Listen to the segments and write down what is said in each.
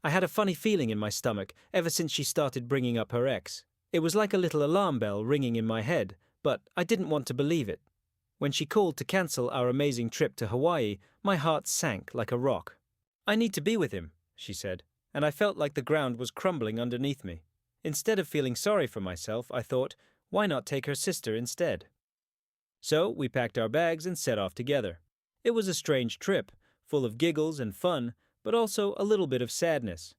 I had a funny feeling in my stomach ever since she started bringing up her ex. It was like a little alarm bell ringing in my head, but I didn't want to believe it. When she called to cancel our amazing trip to Hawaii, my heart sank like a rock. "I need to be with him," she said, and I felt like the ground was crumbling underneath me. Instead of feeling sorry for myself, I thought, why not take her sister instead? So we packed our bags and set off together. It was a strange trip, full of giggles and fun, but also a little bit of sadness.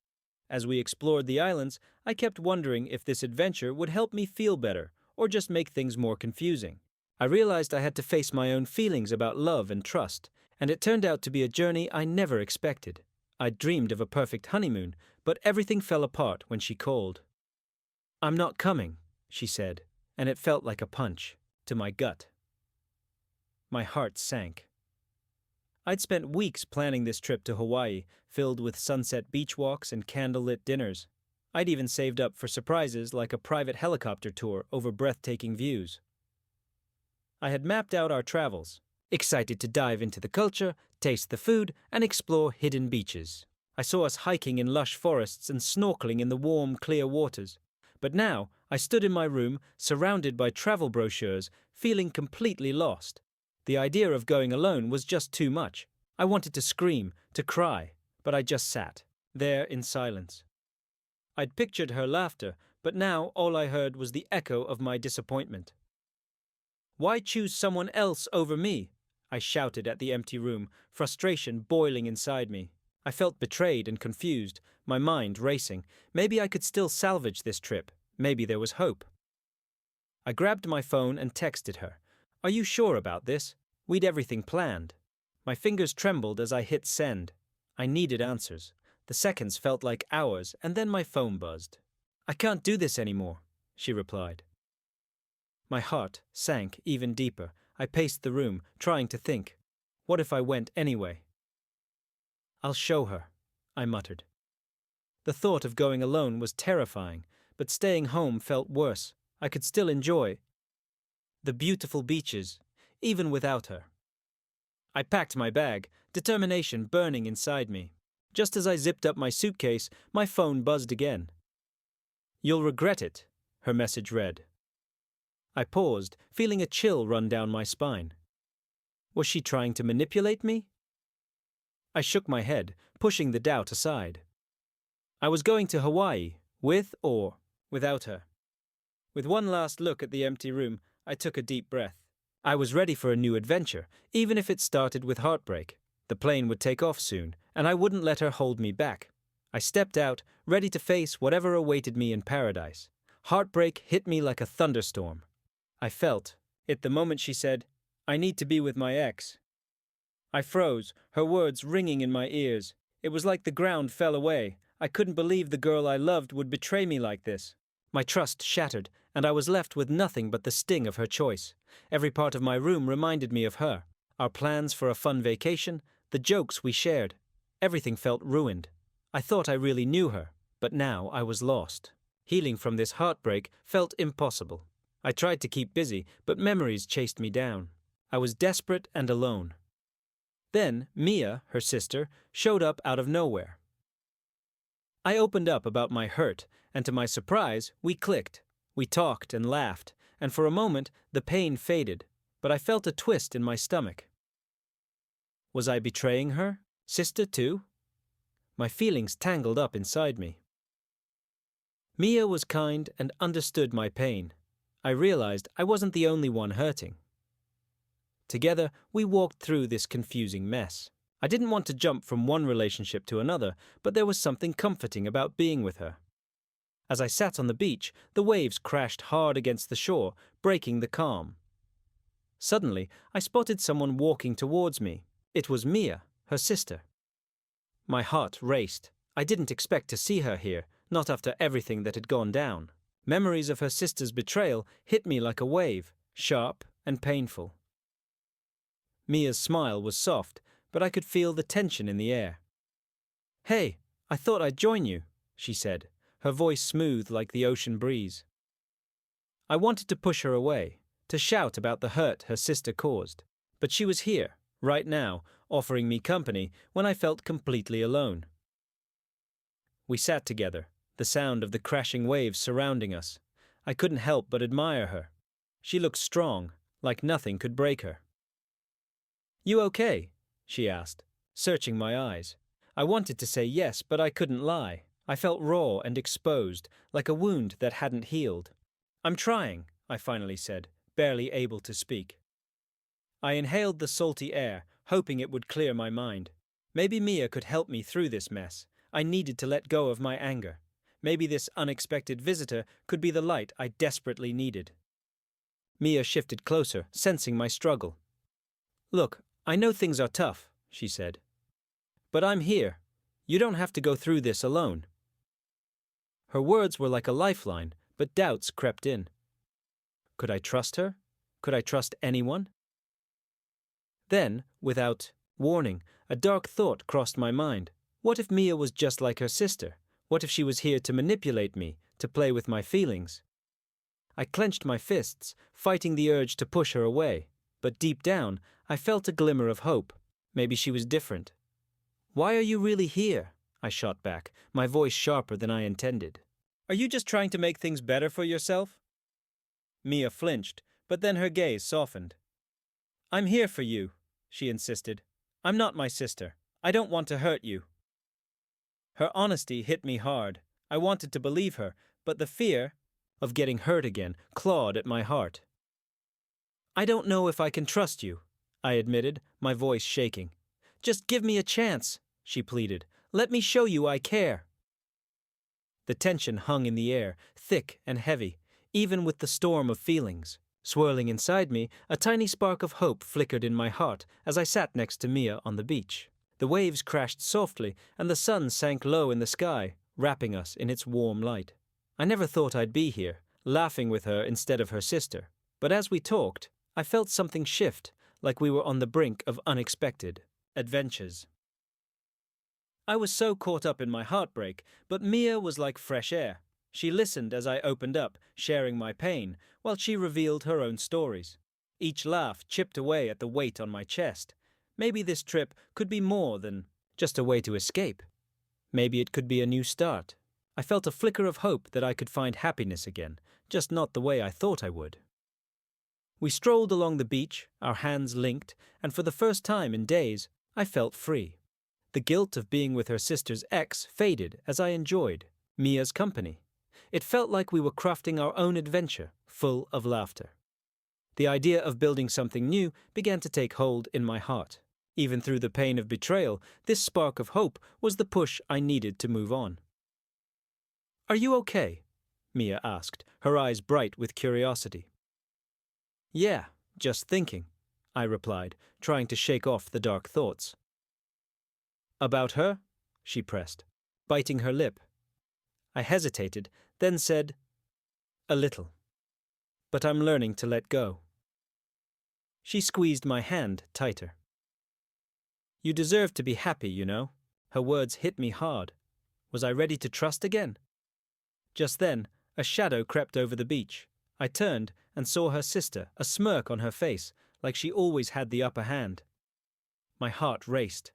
As we explored the islands, I kept wondering if this adventure would help me feel better or just make things more confusing. I realized I had to face my own feelings about love and trust, and it turned out to be a journey I never expected. I'd dreamed of a perfect honeymoon, but everything fell apart when she called. "I'm not coming," she said, and it felt like a punch to my gut. My heart sank. I'd spent weeks planning this trip to Hawaii, filled with sunset beach walks and candlelit dinners. I'd even saved up for surprises like a private helicopter tour over breathtaking views. I had mapped out our travels, excited to dive into the culture, taste the food, and explore hidden beaches. I saw us hiking in lush forests and snorkeling in the warm, clear waters. But now, I stood in my room, surrounded by travel brochures, feeling completely lost. The idea of going alone was just too much. I wanted to scream, to cry, but I just sat, there in silence. I'd pictured her laughter, but now all I heard was the echo of my disappointment. "Why choose someone else over me?" I shouted at the empty room, frustration boiling inside me. I felt betrayed and confused, my mind racing. Maybe I could still salvage this trip. Maybe there was hope. I grabbed my phone and texted her. "Are you sure about this? We'd everything planned." My fingers trembled as I hit send. I needed answers. The seconds felt like hours, and then my phone buzzed. "I can't do this anymore," she replied. My heart sank even deeper. I paced the room, trying to think. What if I went anyway? "I'll show her," I muttered. The thought of going alone was terrifying, but staying home felt worse. I could still enjoy the beautiful beaches, even without her. I packed my bag, determination burning inside me. Just as I zipped up my suitcase, my phone buzzed again. "You'll regret it," her message read. I paused, feeling a chill run down my spine. Was she trying to manipulate me? I shook my head, pushing the doubt aside. I was going to Hawaii, with or without her. With one last look at the empty room, I took a deep breath. I was ready for a new adventure, even if it started with heartbreak. The plane would take off soon, and I wouldn't let her hold me back. I stepped out, ready to face whatever awaited me in paradise. Heartbreak hit me like a thunderstorm. I felt it the moment she said, "I need to be with my ex." I froze, her words ringing in my ears. It was like the ground fell away. I couldn't believe the girl I loved would betray me like this. My trust shattered, and I was left with nothing but the sting of her choice. Every part of my room reminded me of her. Our plans for a fun vacation, the jokes we shared. Everything felt ruined. I thought I really knew her, but now I was lost. Healing from this heartbreak felt impossible. I tried to keep busy, but memories chased me down. I was desperate and alone. Then Mia, her sister, showed up out of nowhere. I opened up about my hurt, and to my surprise, we clicked. We talked and laughed, and for a moment the pain faded, but I felt a twist in my stomach. Was I betraying her? Sister too? My feelings tangled up inside me. Mia was kind and understood my pain. I realized I wasn't the only one hurting. Together, we walked through this confusing mess. I didn't want to jump from one relationship to another, but there was something comforting about being with her. As I sat on the beach, the waves crashed hard against the shore, breaking the calm. Suddenly, I spotted someone walking towards me. It was Mia, her sister. My heart raced. I didn't expect to see her here, not after everything that had gone down. Memories of her sister's betrayal hit me like a wave, sharp and painful. Mia's smile was soft, but I could feel the tension in the air. "Hey, I thought I'd join you," she said, her voice smooth like the ocean breeze. I wanted to push her away, to shout about the hurt her sister caused, but she was here, right now, offering me company when I felt completely alone. We sat together, the sound of the crashing waves surrounding us. I couldn't help but admire her. She looked strong, like nothing could break her. "You okay?" she asked, searching my eyes. I wanted to say yes, but I couldn't lie. I felt raw and exposed, like a wound that hadn't healed. "I'm trying," I finally said, barely able to speak. I inhaled the salty air, hoping it would clear my mind. Maybe Mia could help me through this mess. I needed to let go of my anger. Maybe this unexpected visitor could be the light I desperately needed. Mia shifted closer, sensing my struggle. "Look, I know things are tough," she said. "But I'm here. You don't have to go through this alone." Her words were like a lifeline, but doubts crept in. Could I trust her? Could I trust anyone? Then, without warning, a dark thought crossed my mind. What if Mia was just like her sister? What if she was here to manipulate me, to play with my feelings? I clenched my fists, fighting the urge to push her away. But deep down, I felt a glimmer of hope. Maybe she was different. "Why are you really here?" I shot back, my voice sharper than I intended. "Are you just trying to make things better for yourself?" Mia flinched, but then her gaze softened. "I'm here for you," she insisted. "I'm not my sister. I don't want to hurt you." Her honesty hit me hard. I wanted to believe her, but the fear of getting hurt again clawed at my heart. "I don't know if I can trust you," I admitted, my voice shaking. "Just give me a chance," she pleaded. "Let me show you I care." The tension hung in the air, thick and heavy, even with the storm of feelings. Swirling inside me, a tiny spark of hope flickered in my heart as I sat next to Mia on the beach. The waves crashed softly, and the sun sank low in the sky, wrapping us in its warm light. I never thought I'd be here, laughing with her instead of her sister. But as we talked, I felt something shift, like we were on the brink of unexpected adventures. I was so caught up in my heartbreak, but Mia was like fresh air. She listened as I opened up, sharing my pain, while she revealed her own stories. Each laugh chipped away at the weight on my chest. Maybe this trip could be more than just a way to escape. Maybe it could be a new start. I felt a flicker of hope that I could find happiness again, just not the way I thought I would. We strolled along the beach, our hands linked, and for the first time in days, I felt free. The guilt of being with her sister's ex faded as I enjoyed Mia's company. It felt like we were crafting our own adventure, full of laughter. The idea of building something new began to take hold in my heart. Even through the pain of betrayal, this spark of hope was the push I needed to move on. "Are you okay?" Mia asked, her eyes bright with curiosity. "Yeah, just thinking," I replied, trying to shake off the dark thoughts. "About her?" she pressed, biting her lip. I hesitated, then said, "A little. But I'm learning to let go." She squeezed my hand tighter. "You deserve to be happy, you know." Her words hit me hard. Was I ready to trust again? Just then, a shadow crept over the beach. I turned and saw her sister, a smirk on her face, like she always had the upper hand. My heart raced.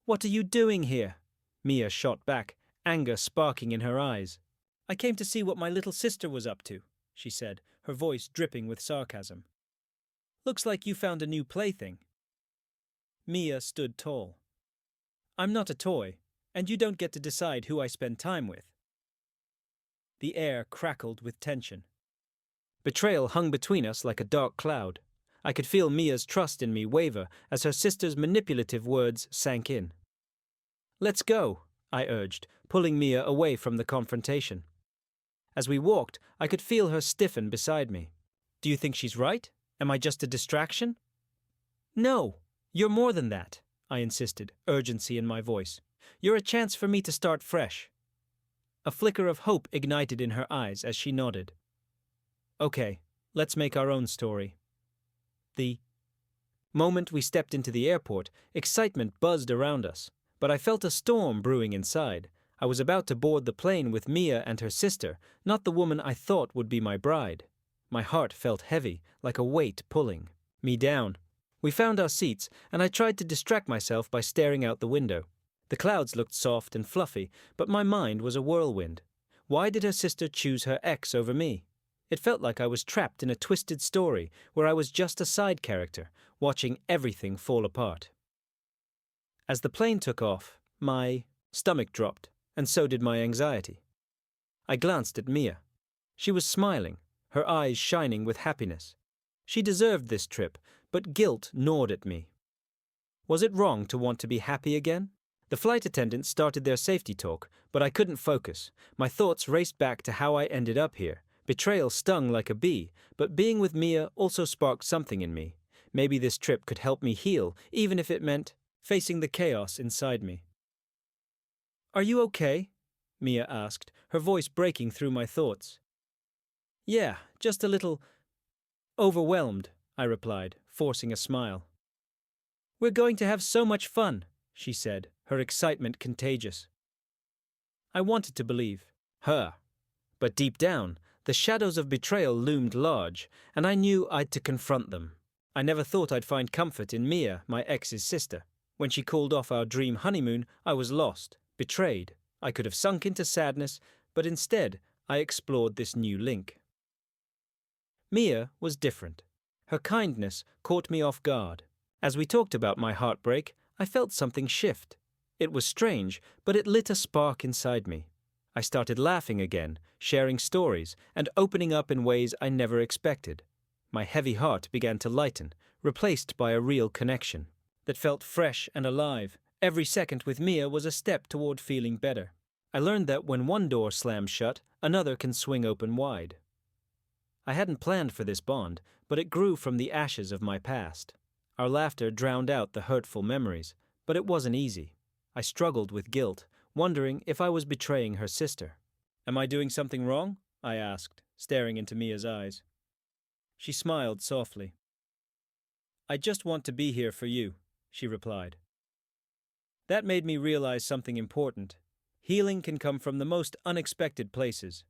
"What are you doing here?" Mia shot back, anger sparking in her eyes. "I came to see what my little sister was up to," she said, her voice dripping with sarcasm. "Looks like you found a new plaything." Mia stood tall. "I'm not a toy, and you don't get to decide who I spend time with." The air crackled with tension. Betrayal hung between us like a dark cloud. I could feel Mia's trust in me waver as her sister's manipulative words sank in. "Let's go," I urged, pulling Mia away from the confrontation. As we walked, I could feel her stiffen beside me. "Do you think she's right? Am I just a distraction?" "No, you're more than that," I insisted, urgency in my voice. "You're a chance for me to start fresh." A flicker of hope ignited in her eyes as she nodded. "Okay, let's make our own story." The moment we stepped into the airport, excitement buzzed around us, but I felt a storm brewing inside. I was about to board the plane with Mia and her sister, not the woman I thought would be my bride. My heart felt heavy, like a weight pulling me down. We found our seats, and I tried to distract myself by staring out the window. The clouds looked soft and fluffy, but my mind was a whirlwind. Why did her sister choose her ex over me? It felt like I was trapped in a twisted story where I was just a side character, watching everything fall apart. As the plane took off, my stomach dropped, and so did my anxiety. I glanced at Mia. She was smiling, her eyes shining with happiness. She deserved this trip, but guilt gnawed at me. Was it wrong to want to be happy again? The flight attendants started their safety talk, but I couldn't focus. My thoughts raced back to how I ended up here. Betrayal stung like a bee, but being with Mia also sparked something in me. Maybe this trip could help me heal, even if it meant facing the chaos inside me. "Are you okay?" Mia asked, her voice breaking through my thoughts. "Yeah, just a little overwhelmed," I replied, forcing a smile. "We're going to have so much fun," she said, her excitement contagious. I wanted to believe her, but deep down, the shadows of betrayal loomed large, and I knew I'd to confront them. I never thought I'd find comfort in Mia, my ex's sister. When she called off our dream honeymoon, I was lost, betrayed. I could have sunk into sadness, but instead, I explored this new link. Mia was different. Her kindness caught me off guard. As we talked about my heartbreak, I felt something shift. It was strange, but it lit a spark inside me. I started laughing again, sharing stories, and opening up in ways I never expected. My heavy heart began to lighten, replaced by a real connection that felt fresh and alive. Every second with Mia was a step toward feeling better. I learned that when one door slams shut, another can swing open wide. I hadn't planned for this bond, but it grew from the ashes of my past. Our laughter drowned out the hurtful memories, but it wasn't easy. I struggled with guilt, wondering if I was betraying her sister. "Am I doing something wrong?" I asked, staring into Mia's eyes. She smiled softly. "I just want to be here for you," she replied. That made me realize something important. Healing can come from the most unexpected places.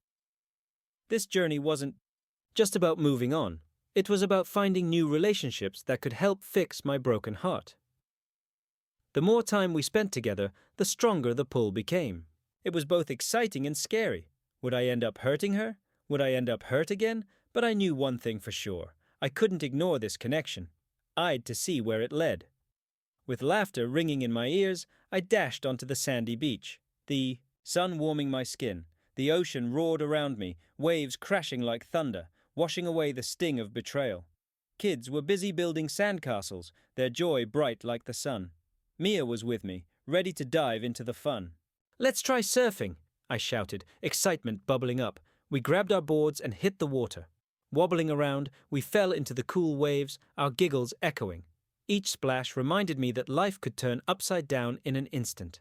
This journey wasn't just about moving on. It was about finding new relationships that could help fix my broken heart. The more time we spent together, the stronger the pull became. It was both exciting and scary. Would I end up hurting her? Would I end up hurt again? But I knew one thing for sure. I couldn't ignore this connection. I'd to see where it led. With laughter ringing in my ears, I dashed onto the sandy beach. The sun warming my skin. The ocean roared around me, waves crashing like thunder, washing away the sting of betrayal. Kids were busy building sandcastles, their joy bright like the sun. Mia was with me, ready to dive into the fun. "Let's try surfing," I shouted, excitement bubbling up. We grabbed our boards and hit the water. Wobbling around, we fell into the cool waves, our giggles echoing. Each splash reminded me that life could turn upside down in an instant.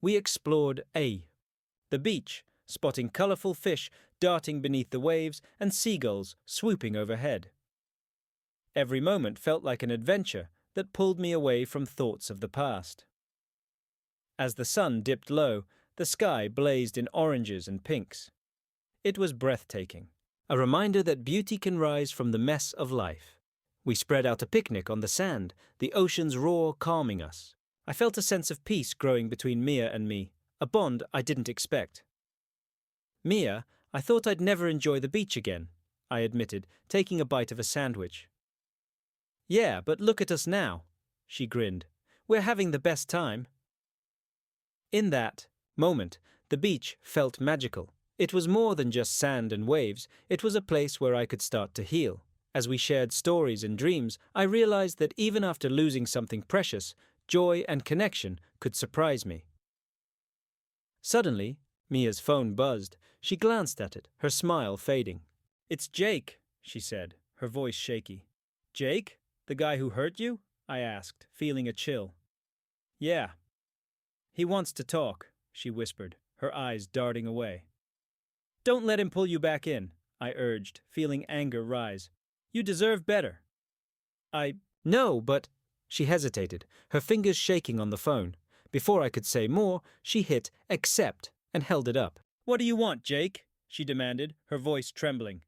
We explored the beach, spotting colorful fish darting beneath the waves and seagulls swooping overhead. Every moment felt like an adventure that pulled me away from thoughts of the past. As the sun dipped low, the sky blazed in oranges and pinks. It was breathtaking, a reminder that beauty can rise from the mess of life. We spread out a picnic on the sand, the ocean's roar calming us. I felt a sense of peace growing between Mia and me, a bond I didn't expect. "Mia, I thought I'd never enjoy the beach again," I admitted, taking a bite of a sandwich. "Yeah, but look at us now," she grinned. "We're having the best time." In that moment, the beach felt magical. It was more than just sand and waves. It was a place where I could start to heal. As we shared stories and dreams, I realized that even after losing something precious, joy and connection could surprise me. Suddenly, Mia's phone buzzed. She glanced at it, her smile fading. "It's Jake," she said, her voice shaky. "Jake? The guy who hurt you?" I asked, feeling a chill. "Yeah." "He wants to talk," she whispered, her eyes darting away. "Don't let him pull you back in," I urged, feeling anger rise. "You deserve better." No, but—" She hesitated, her fingers shaking on the phone. Before I could say more, she hit accept and held it up. "What do you want, Jake?" she demanded, her voice trembling.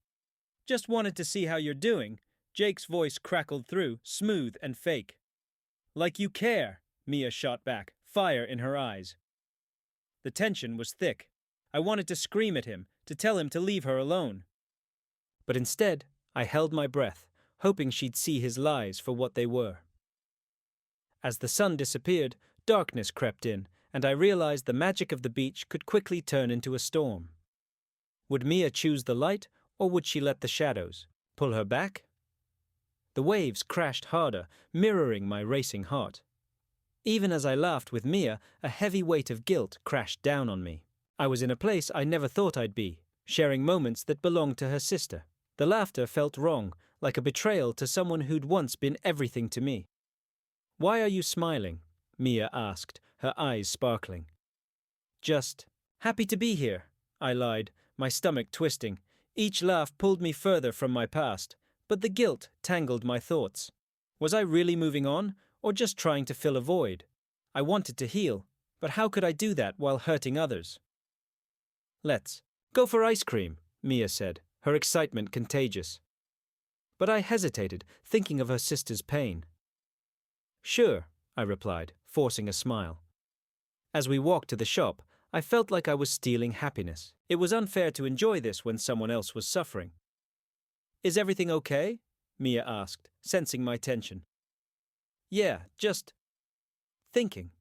"Just wanted to see how you're doing." Jake's voice crackled through, smooth and fake. "Like you care," Mia shot back, fire in her eyes. The tension was thick. I wanted to scream at him, to tell him to leave her alone. But instead, I held my breath, hoping she'd see his lies for what they were. As the sun disappeared, darkness crept in, and I realized the magic of the beach could quickly turn into a storm. Would Mia choose the light, or would she let the shadows pull her back? The waves crashed harder, mirroring my racing heart. Even as I laughed with Mia, a heavy weight of guilt crashed down on me. I was in a place I never thought I'd be, sharing moments that belonged to her sister. The laughter felt wrong, like a betrayal to someone who'd once been everything to me. "Why are you smiling?" Mia asked, her eyes sparkling. "Just happy to be here," I lied, my stomach twisting. Each laugh pulled me further from my past, but the guilt tangled my thoughts. Was I really moving on, or just trying to fill a void? I wanted to heal, but how could I do that while hurting others? "Let's go for ice cream," Mia said, her excitement contagious. But I hesitated, thinking of her sister's pain. "Sure," I replied, forcing a smile. As we walked to the shop, I felt like I was stealing happiness. It was unfair to enjoy this when someone else was suffering. "Is everything okay?" Mia asked, sensing my tension. "Yeah, just thinking."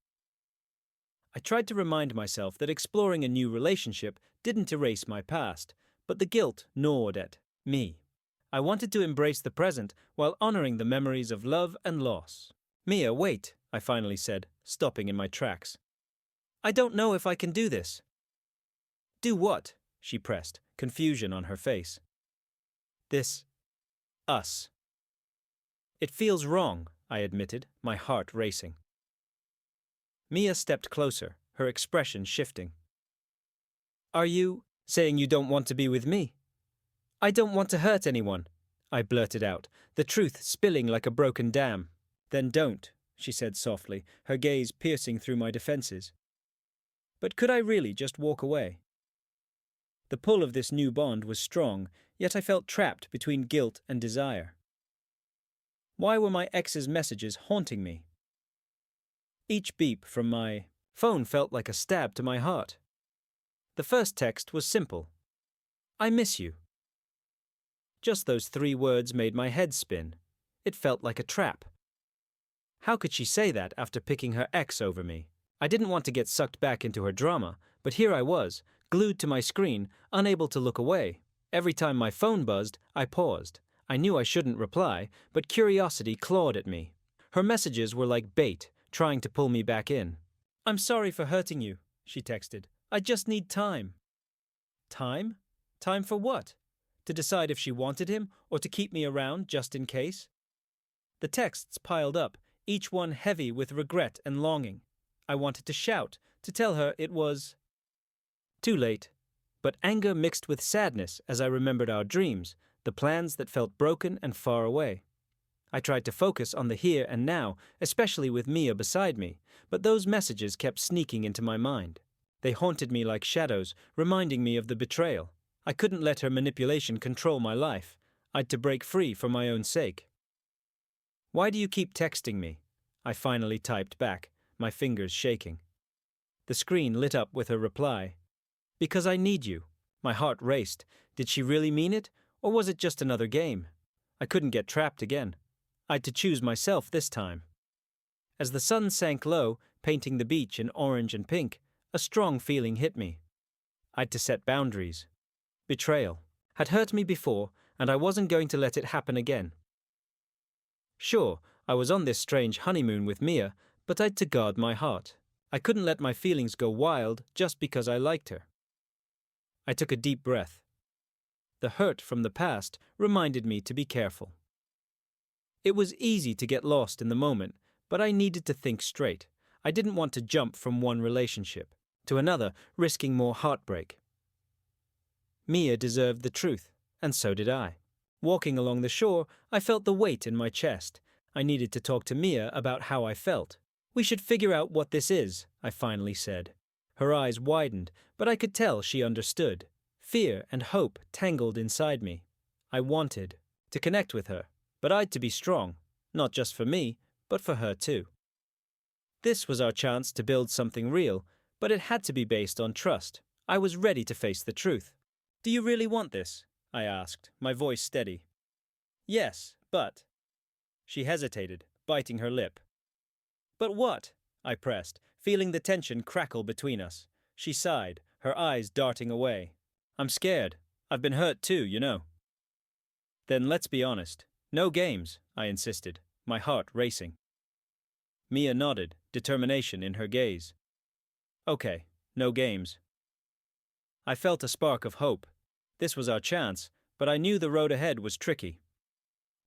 I tried to remind myself that exploring a new relationship didn't erase my past, but the guilt gnawed at me. I wanted to embrace the present while honoring the memories of love and loss. "Mia, wait," I finally said, stopping in my tracks. "I don't know if I can do this." "Do what?" she pressed, confusion on her face. "This. Us." "It feels wrong," I admitted, my heart racing. Mia stepped closer, her expression shifting. "Are you saying you don't want to be with me?" "I don't want to hurt anyone," I blurted out, the truth spilling like a broken dam. "Then don't," she said softly, her gaze piercing through my defenses. But could I really just walk away? The pull of this new bond was strong, yet I felt trapped between guilt and desire. Why were my ex's messages haunting me? Each beep from my phone felt like a stab to my heart. The first text was simple. "I miss you." Just those 3 words made my head spin. It felt like a trap. How could she say that after picking her ex over me? I didn't want to get sucked back into her drama, but here I was, glued to my screen, unable to look away. Every time my phone buzzed, I paused. I knew I shouldn't reply, but curiosity clawed at me. Her messages were like bait, trying to pull me back in. "I'm sorry for hurting you," she texted. "I just need time." Time? Time for what? To decide if she wanted him, or to keep me around just in case? The texts piled up, each one heavy with regret and longing. I wanted to shout, to tell her it was too late, but anger mixed with sadness as I remembered our dreams, the plans that felt broken and far away. I tried to focus on the here and now, especially with Mia beside me, but those messages kept sneaking into my mind. They haunted me like shadows, reminding me of the betrayal. I couldn't let her manipulation control my life. I'd to break free for my own sake. "Why do you keep texting me?" I finally typed back, my fingers shaking. The screen lit up with her reply. "Because I need you." My heart raced. Did she really mean it, or was it just another game? I couldn't get trapped again. I'd to choose myself this time. As the sun sank low, painting the beach in orange and pink, a strong feeling hit me. I'd to set boundaries. Betrayal had hurt me before, and I wasn't going to let it happen again. Sure, I was on this strange honeymoon with Mia, but I'd to guard my heart. I couldn't let my feelings go wild just because I liked her. I took a deep breath. The hurt from the past reminded me to be careful. It was easy to get lost in the moment, but I needed to think straight. I didn't want to jump from one relationship to another, risking more heartbreak. Mia deserved the truth, and so did I. Walking along the shore, I felt the weight in my chest. I needed to talk to Mia about how I felt. "We should figure out what this is," I finally said. Her eyes widened, but I could tell she understood. Fear and hope tangled inside me. I wanted to connect with her, but I'd to be strong, not just for me, but for her too. This was our chance to build something real, but it had to be based on trust. I was ready to face the truth. "Do you really want this?" I asked, my voice steady. "Yes, but—" She hesitated, biting her lip. "But what?" I pressed, feeling the tension crackle between us. She sighed, her eyes darting away. "I'm scared. I've been hurt too, you know." "Then let's be honest. No games," I insisted, my heart racing. Mia nodded, determination in her gaze. "Okay, no games." I felt a spark of hope. This was our chance, but I knew the road ahead was tricky.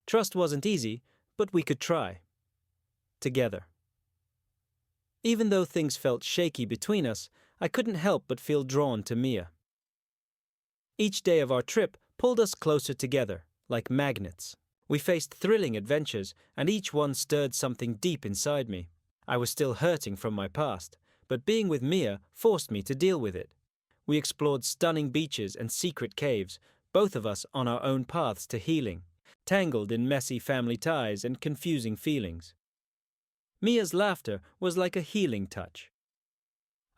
Trust wasn't easy, but we could try. Together. Even though things felt shaky between us, I couldn't help but feel drawn to Mia. Each day of our trip pulled us closer together, like magnets. We faced thrilling adventures, and each one stirred something deep inside me. I was still hurting from my past, but being with Mia forced me to deal with it. We explored stunning beaches and secret caves, both of us on our own paths to healing, tangled in messy family ties and confusing feelings. Mia's laughter was like a healing touch.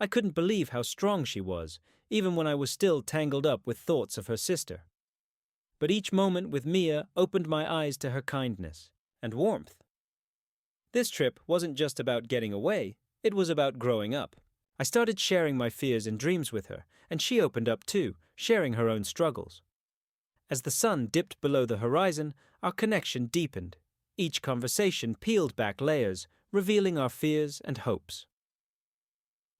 I couldn't believe how strong she was, even when I was still tangled up with thoughts of her sister. But each moment with Mia opened my eyes to her kindness and warmth. This trip wasn't just about getting away, it was about growing up. I started sharing my fears and dreams with her, and she opened up too, sharing her own struggles. As the sun dipped below the horizon, our connection deepened. Each conversation peeled back layers, revealing our fears and hopes.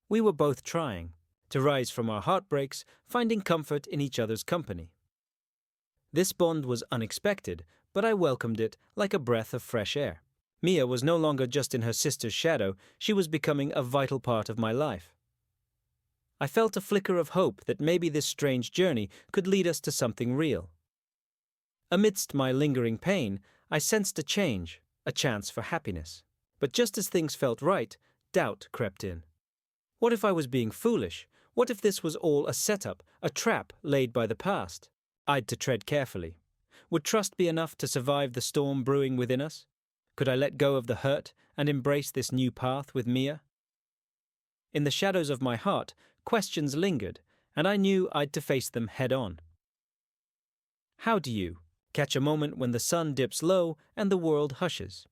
We were both trying to rise from our heartbreaks, finding comfort in each other's company. This bond was unexpected, but I welcomed it like a breath of fresh air. Mia was no longer just in her sister's shadow, she was becoming a vital part of my life. I felt a flicker of hope that maybe this strange journey could lead us to something real. Amidst my lingering pain, I sensed a change, a chance for happiness. But just as things felt right, doubt crept in. What if I was being foolish? What if this was all a setup, a trap laid by the past? I'd to tread carefully. Would trust be enough to survive the storm brewing within us? Could I let go of the hurt and embrace this new path with Mia? In the shadows of my heart, questions lingered, and I knew I'd to face them head on. How do you catch a moment when the sun dips low and the world hushes?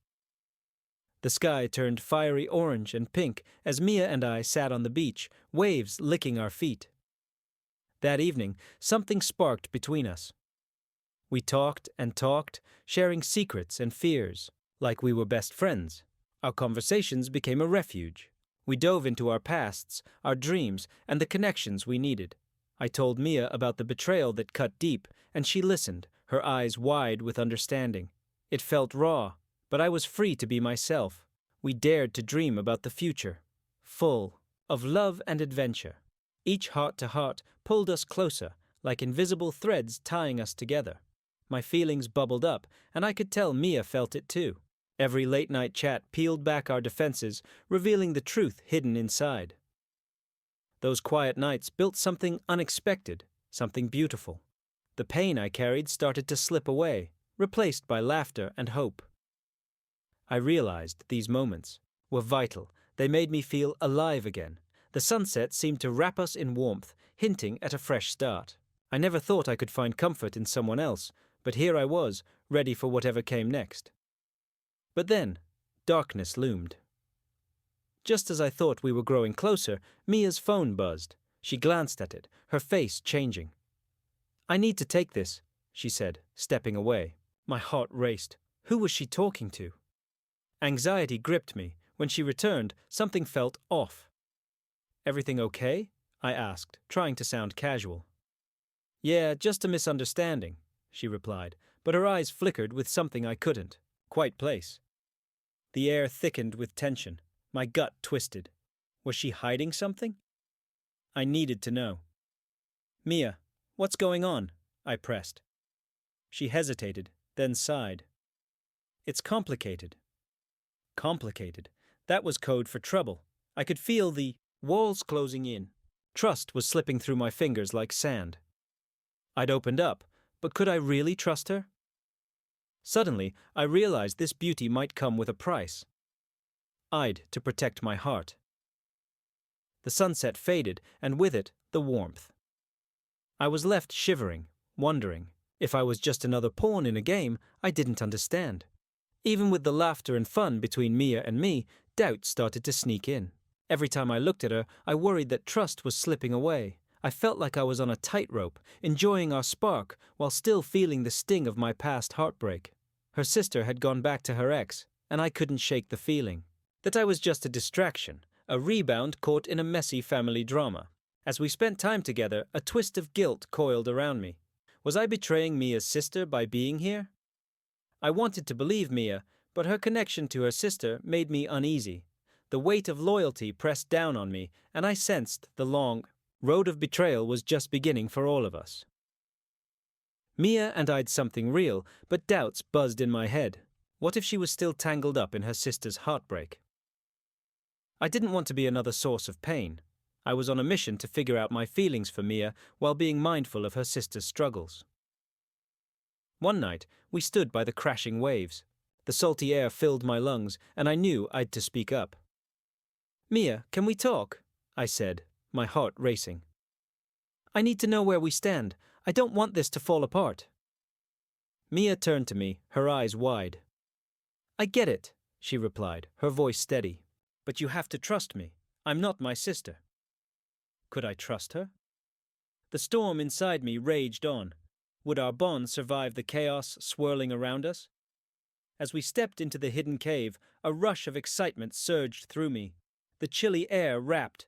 The sky turned fiery orange and pink as Mia and I sat on the beach, waves licking our feet. That evening, something sparked between us. We talked and talked, sharing secrets and fears, like we were best friends. Our conversations became a refuge. We dove into our pasts, our dreams, and the connections we needed. I told Mia about the betrayal that cut deep, and she listened, her eyes wide with understanding. It felt raw, but I was free to be myself. We dared to dream about the future, full of love and adventure. Each heart-to-heart pulled us closer, like invisible threads tying us together. My feelings bubbled up, and I could tell Mia felt it too. Every late-night chat peeled back our defenses, revealing the truth hidden inside. Those quiet nights built something unexpected, something beautiful. The pain I carried started to slip away, replaced by laughter and hope. I realized these moments were vital. They made me feel alive again. The sunset seemed to wrap us in warmth, hinting at a fresh start. I never thought I could find comfort in someone else, but here I was, ready for whatever came next. But then, darkness loomed. Just as I thought we were growing closer, Mia's phone buzzed. She glanced at it, her face changing. "I need to take this," she said, stepping away. My heart raced. Who was she talking to? Anxiety gripped me. When she returned, something felt off. "Everything okay?" I asked, trying to sound casual. "Yeah, just a misunderstanding," she replied, but her eyes flickered with something I couldn't quite place. The air thickened with tension. My gut twisted. Was she hiding something? I needed to know. "Mia, what's going on?" I pressed. She hesitated, then sighed. "It's complicated." Complicated. That was code for trouble. I could feel the walls closing in. Trust was slipping through my fingers like sand. I'd opened up, but could I really trust her? Suddenly, I realized this beauty might come with a price. eyed to protect my heart. The sunset faded, and with it, the warmth. I was left shivering, wondering. If I was just another pawn in a game I didn't understand. Even with the laughter and fun between Mia and me, doubt started to sneak in. Every time I looked at her, I worried that trust was slipping away. I felt like I was on a tightrope, enjoying our spark while still feeling the sting of my past heartbreak. Her sister had gone back to her ex, and I couldn't shake the feeling that I was just a distraction, a rebound caught in a messy family drama. As we spent time together, a twist of guilt coiled around me. Was I betraying Mia's sister by being here? I wanted to believe Mia, but her connection to her sister made me uneasy. The weight of loyalty pressed down on me, and I sensed the long road of betrayal was just beginning for all of us. Mia and I'd something real, but doubts buzzed in my head. What if she was still tangled up in her sister's heartbreak? I didn't want to be another source of pain. I was on a mission to figure out my feelings for Mia while being mindful of her sister's struggles. One night, we stood by the crashing waves. The salty air filled my lungs, and I knew I'd to speak up. "Mia, can we talk?" I said, my heart racing. "I need to know where we stand. I don't want this to fall apart." Mia turned to me, her eyes wide. "I get it," she replied, her voice steady. "But you have to trust me. I'm not my sister." Could I trust her? The storm inside me raged on. Would our bond survive the chaos swirling around us? As we stepped into the hidden cave, a rush of excitement surged through me. The chilly air wrapped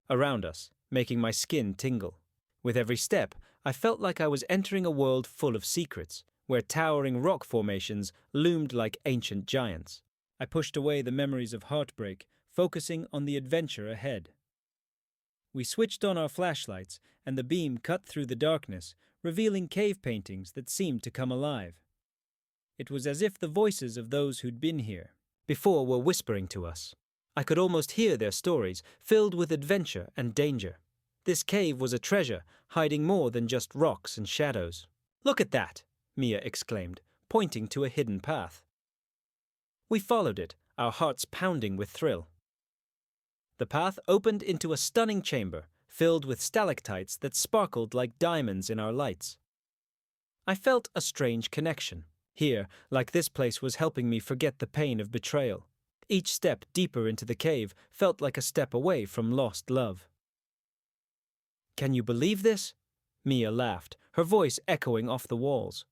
around us, making my skin tingle. With every step, I felt like I was entering a world full of secrets, where towering rock formations loomed like ancient giants. I pushed away the memories of heartbreak, focusing on the adventure ahead. We switched on our flashlights, and the beam cut through the darkness, revealing cave paintings that seemed to come alive. It was as if the voices of those who'd been here before were whispering to us. I could almost hear their stories, filled with adventure and danger. This cave was a treasure, hiding more than just rocks and shadows. "Look at that!" Mia exclaimed, pointing to a hidden path. We followed it, our hearts pounding with thrill. The path opened into a stunning chamber, filled with stalactites that sparkled like diamonds in our lights. I felt a strange connection. Here, like this place was helping me forget the pain of betrayal. Each step deeper into the cave felt like a step away from lost love. "Can you believe this?" Mia laughed, her voice echoing off the walls.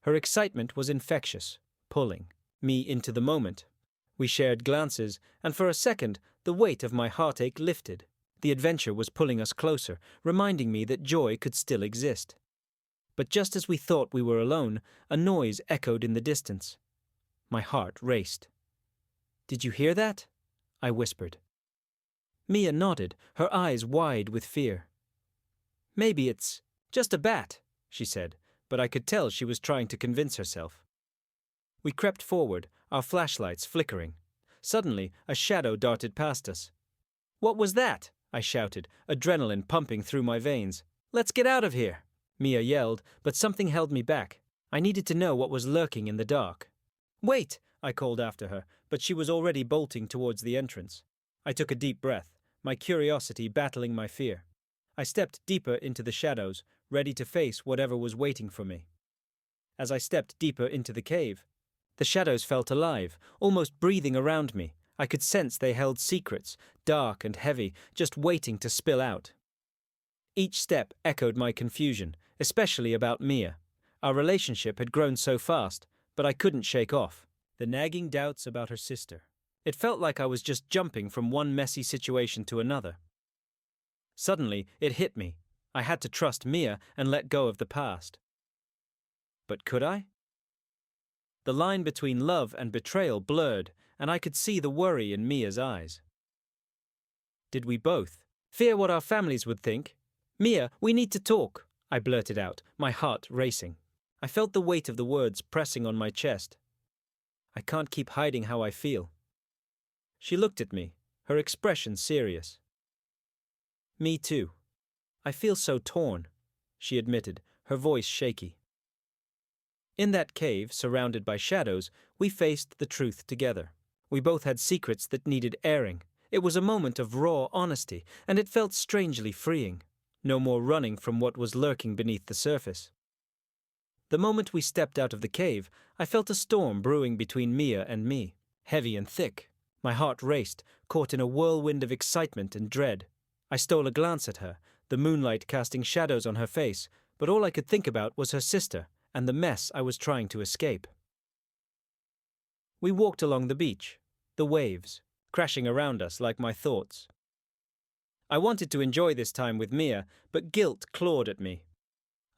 Her excitement was infectious, pulling me into the moment. We shared glances, and for a second, the weight of my heartache lifted. The adventure was pulling us closer, reminding me that joy could still exist. But just as we thought we were alone, a noise echoed in the distance. My heart raced. "Did you hear that?" I whispered. Mia nodded, her eyes wide with fear. "Maybe it's just a bat," she said, but I could tell she was trying to convince herself. We crept forward, our flashlights flickering. Suddenly, a shadow darted past us. "What was that?" I shouted, adrenaline pumping through my veins. "Let's get out of here!" Mia yelled, but something held me back. I needed to know what was lurking in the dark. "Wait!" I called after her, but she was already bolting towards the entrance. I took a deep breath, my curiosity battling my fear. I stepped deeper into the shadows, ready to face whatever was waiting for me. As I stepped deeper into the cave, the shadows felt alive, almost breathing around me. I could sense they held secrets, dark and heavy, just waiting to spill out. Each step echoed my confusion, especially about Mia. Our relationship had grown so fast, but I couldn't shake off the nagging doubts about her sister. It felt like I was just jumping from one messy situation to another. Suddenly, it hit me. I had to trust Mia and let go of the past. But could I? The line between love and betrayal blurred, and I could see the worry in Mia's eyes. Did we both fear what our families would think? "Mia, we need to talk," I blurted out, my heart racing. I felt the weight of the words pressing on my chest. I can't keep hiding how I feel. She looked at me, her expression serious. "Me too. I feel so torn," she admitted, her voice shaky. In that cave, surrounded by shadows, we faced the truth together. We both had secrets that needed airing. It was a moment of raw honesty, and it felt strangely freeing. No more running from what was lurking beneath the surface. The moment we stepped out of the cave, I felt a storm brewing between Mia and me, heavy and thick. My heart raced, caught in a whirlwind of excitement and dread. I stole a glance at her, the moonlight casting shadows on her face, but all I could think about was her sister and the mess I was trying to escape. We walked along the beach, the waves crashing around us like my thoughts. I wanted to enjoy this time with Mia, but guilt clawed at me.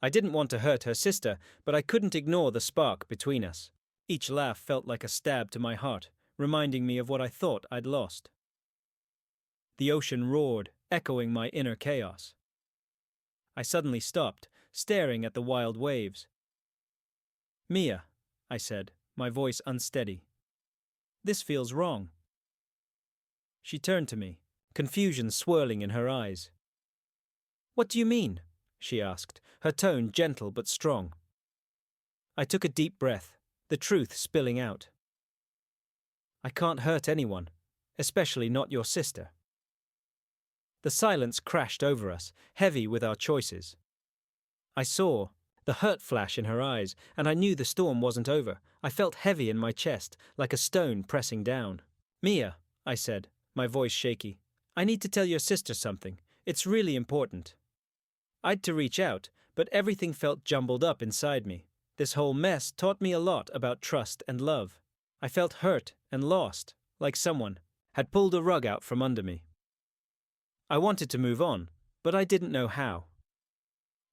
I didn't want to hurt her sister, but I couldn't ignore the spark between us. Each laugh felt like a stab to my heart, reminding me of what I thought I'd lost. The ocean roared, echoing my inner chaos. I suddenly stopped, staring at the wild waves. "Mia," I said, my voice unsteady. "This feels wrong." She turned to me, confusion swirling in her eyes. "What do you mean?" she asked, her tone gentle but strong. I took a deep breath, the truth spilling out. "I can't hurt anyone, especially not your sister." The silence crashed over us, heavy with our choices. I saw the hurt flash in her eyes, and I knew the storm wasn't over. I felt heavy in my chest, like a stone pressing down. "Mia," I said, my voice shaky, "I need to tell your sister something. It's really important." I'd to reach out, but everything felt jumbled up inside me. This whole mess taught me a lot about trust and love. I felt hurt and lost, like someone had pulled a rug out from under me. I wanted to move on, but I didn't know how.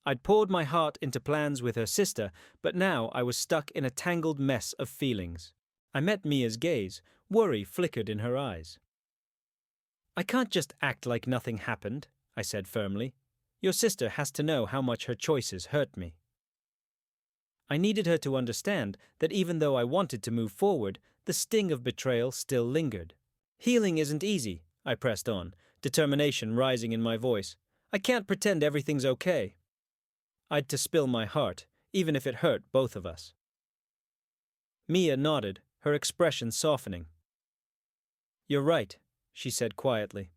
I'd poured my heart into plans with her sister, but now I was stuck in a tangled mess of feelings. I met Mia's gaze, worry flickered in her eyes. "I can't just act like nothing happened," I said firmly. "Your sister has to know how much her choices hurt me." I needed her to understand that even though I wanted to move forward, the sting of betrayal still lingered. "Healing isn't easy," I pressed on, determination rising in my voice. "I can't pretend everything's okay." I'd to spill my heart, even if it hurt both of us. Mia nodded, her expression softening. "You're right," she said quietly.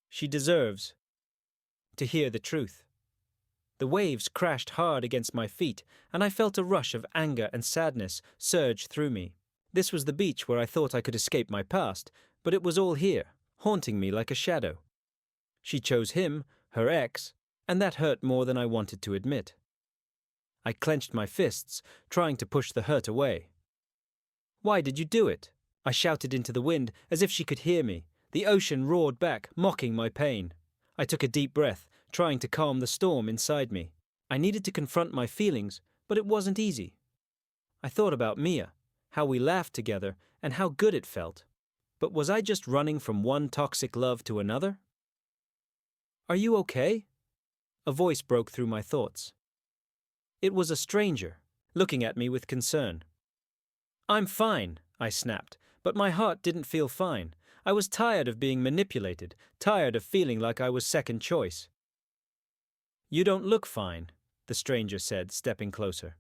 "She deserves to hear the truth." The waves crashed hard against my feet, and I felt a rush of anger and sadness surge through me. This was the beach where I thought I could escape my past, but it was all here, haunting me like a shadow. She chose him, her ex, and that hurt more than I wanted to admit. I clenched my fists, trying to push the hurt away. "Why did you do it?" I shouted into the wind, as if she could hear me. The ocean roared back, mocking my pain. I took a deep breath, trying to calm the storm inside me. I needed to confront my feelings, but it wasn't easy. I thought about Mia, how we laughed together, and how good it felt. But was I just running from one toxic love to another? "Are you okay?" A voice broke through my thoughts. It was a stranger, looking at me with concern. "I'm fine," I snapped, but my heart didn't feel fine. I was tired of being manipulated, tired of feeling like I was second choice. "You don't look fine," the stranger said, stepping closer.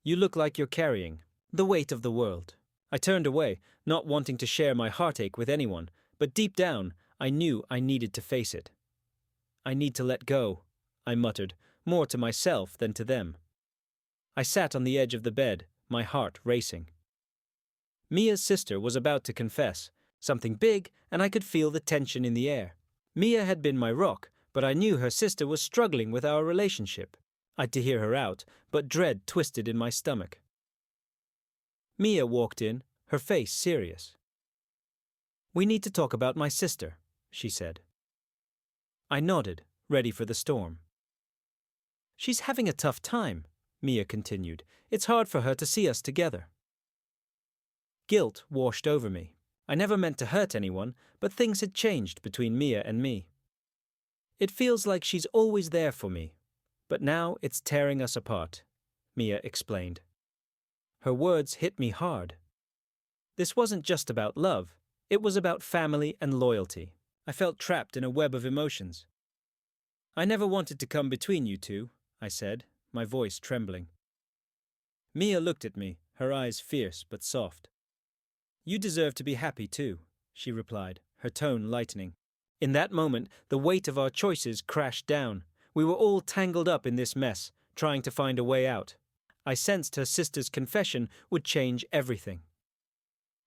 "You look like you're carrying the weight of the world." I turned away, not wanting to share my heartache with anyone, but deep down, I knew I needed to face it. "I need to let go," I muttered, more to myself than to them. I sat on the edge of the bed, my heart racing. Mia's sister was about to confess, something big, and I could feel the tension in the air. Mia had been my rock, but I knew her sister was struggling with our relationship. I'd to hear her out, but dread twisted in my stomach. Mia walked in, her face serious. "We need to talk about my sister," she said. I nodded, ready for the storm. "She's having a tough time," Mia continued. "It's hard for her to see us together." Guilt washed over me. I never meant to hurt anyone, but things had changed between Mia and me. "It feels like she's always there for me, but now it's tearing us apart," Mia explained. Her words hit me hard. This wasn't just about love. It was about family and loyalty. I felt trapped in a web of emotions. "I never wanted to come between you two," I said, my voice trembling. Mia looked at me, her eyes fierce but soft. You deserve to be happy too, she replied, her tone lightening. In that moment, the weight of our choices crashed down. We were all tangled up in this mess, trying to find a way out. I sensed her sister's confession would change everything.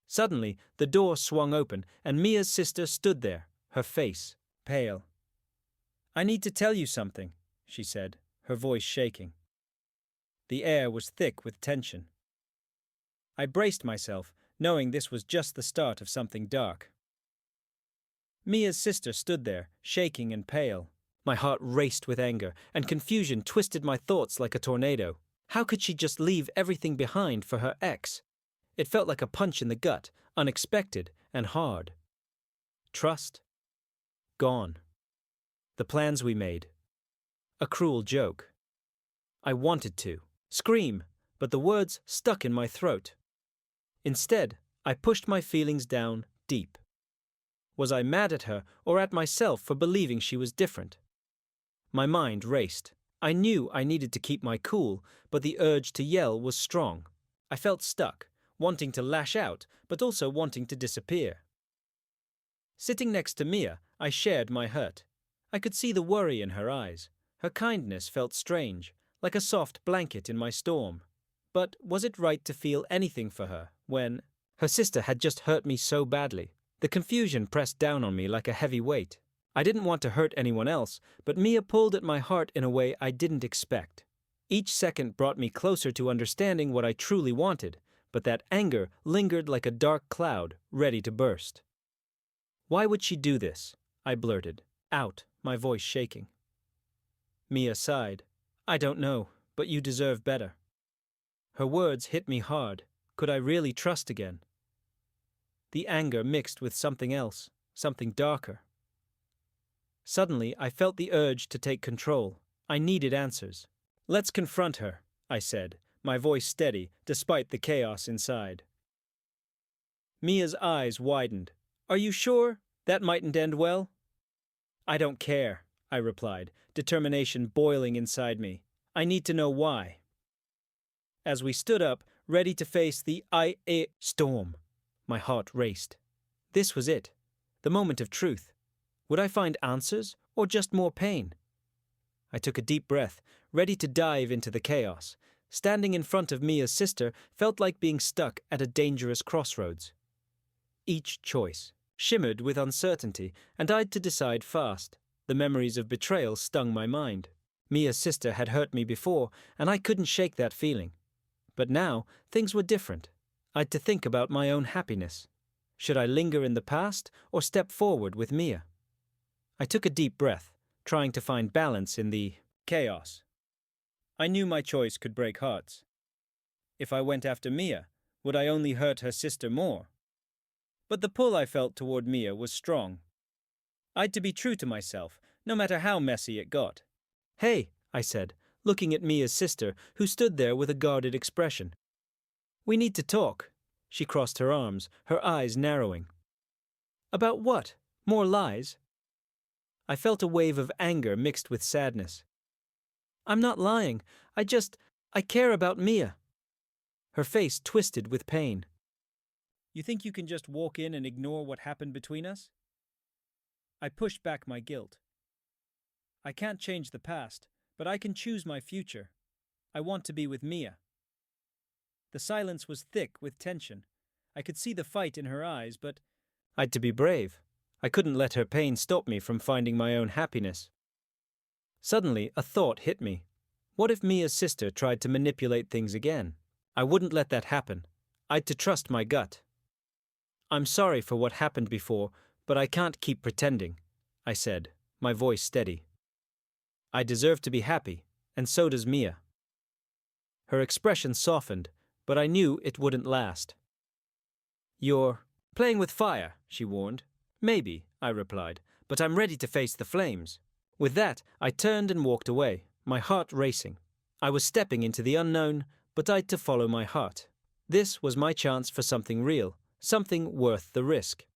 Suddenly, the door swung open, and Mia's sister stood there, her face pale. I need to tell you something, she said, her voice shaking. The air was thick with tension. I braced myself, knowing this was just the start of something dark. Mia's sister stood there, shaking and pale. My heart raced with anger, and confusion twisted my thoughts like a tornado. How could she just leave everything behind for her ex? It felt like a punch in the gut, unexpected and hard. Trust? Gone. The plans we made. A cruel joke. I wanted to scream, but the words stuck in my throat. Instead, I pushed my feelings down deep. Was I mad at her or at myself for believing she was different? My mind raced. I knew I needed to keep my cool, but the urge to yell was strong. I felt stuck, wanting to lash out, but also wanting to disappear. Sitting next to Mia, I shared my hurt. I could see the worry in her eyes. Her kindness felt strange, like a soft blanket in my storm. But was it right to feel anything for her when her sister had just hurt me so badly? The confusion pressed down on me like a heavy weight. I didn't want to hurt anyone else, but Mia pulled at my heart in a way I didn't expect. Each second brought me closer to understanding what I truly wanted, but that anger lingered like a dark cloud, ready to burst. Why would she do this? I blurted out, my voice shaking. Mia sighed. I don't know, but you deserve better. Her words hit me hard. Could I really trust again? The anger mixed with something else, something darker. Suddenly, I felt the urge to take control. I needed answers. Let's confront her, I said, my voice steady despite the chaos inside. Mia's eyes widened. Are you sure? That mightn't end well? I don't care, I replied, determination boiling inside me. I need to know why. As we stood up, ready to face the storm, my heart raced. This was it, the moment of truth. Would I find answers or just more pain? I took a deep breath, ready to dive into the chaos. Standing in front of Mia's sister felt like being stuck at a dangerous crossroads. Each choice shimmered with uncertainty, and I had to decide fast. The memories of betrayal stung my mind. Mia's sister had hurt me before, and I couldn't shake that feeling. But now, things were different. I'd to think about my own happiness. Should I linger in the past or step forward with Mia? I took a deep breath, trying to find balance in the chaos. I knew my choice could break hearts. If I went after Mia, would I only hurt her sister more? But the pull I felt toward Mia was strong. I'd to be true to myself, no matter how messy it got. Hey, I said, looking at Mia's sister, who stood there with a guarded expression. We need to talk. She crossed her arms, her eyes narrowing. About what? More lies? I felt a wave of anger mixed with sadness. I'm not lying. I care about Mia. Her face twisted with pain. You think you can just walk in and ignore what happened between us? I pushed back my guilt. I can't change the past, but I can choose my future. I want to be with Mia. The silence was thick with tension. I could see the fight in her eyes, but I'd to be brave. I couldn't let her pain stop me from finding my own happiness. Suddenly, a thought hit me. What if Mia's sister tried to manipulate things again? I wouldn't let that happen. I'd to trust my gut. I'm sorry for what happened before, but I can't keep pretending, I said, my voice steady. I deserve to be happy, and so does Mia. Her expression softened, but I knew it wouldn't last. You're playing with fire, she warned. Maybe, I replied, but I'm ready to face the flames. With that, I turned and walked away, my heart racing. I was stepping into the unknown, but I'd to follow my heart. This was my chance for something real, something worth the risk.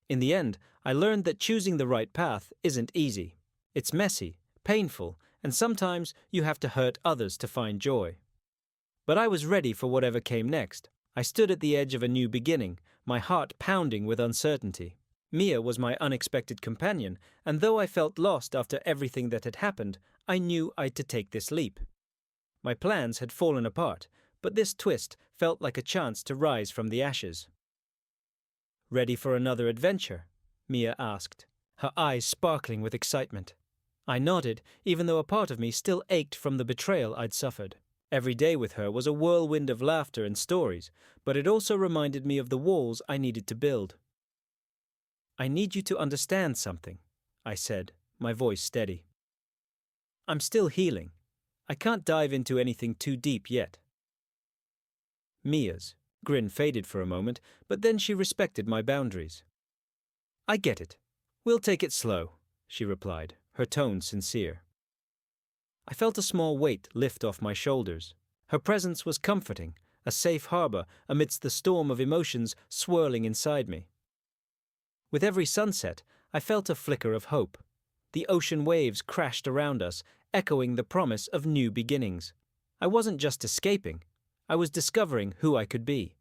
In the end, I learned that choosing the right path isn't easy. It's messy, painful, and sometimes you have to hurt others to find joy. But I was ready for whatever came next. I stood at the edge of a new beginning, my heart pounding with uncertainty. Mia was my unexpected companion, and though I felt lost after everything that had happened, I knew I'd to take this leap. My plans had fallen apart, but this twist felt like a chance to rise from the ashes. "Ready for another adventure?" Mia asked, her eyes sparkling with excitement. I nodded, even though a part of me still ached from the betrayal I'd suffered. Every day with her was a whirlwind of laughter and stories, but it also reminded me of the walls I needed to build. "I need you to understand something," I said, my voice steady. "I'm still healing. I can't dive into anything too deep yet." Mia's grin faded for a moment, but then she respected my boundaries. "I get it. We'll take it slow," she replied, her tone sincere. I felt a small weight lift off my shoulders. Her presence was comforting, a safe harbor amidst the storm of emotions swirling inside me. With every sunset, I felt a flicker of hope. The ocean waves crashed around us, echoing the promise of new beginnings. I wasn't just escaping. I was discovering who I could be.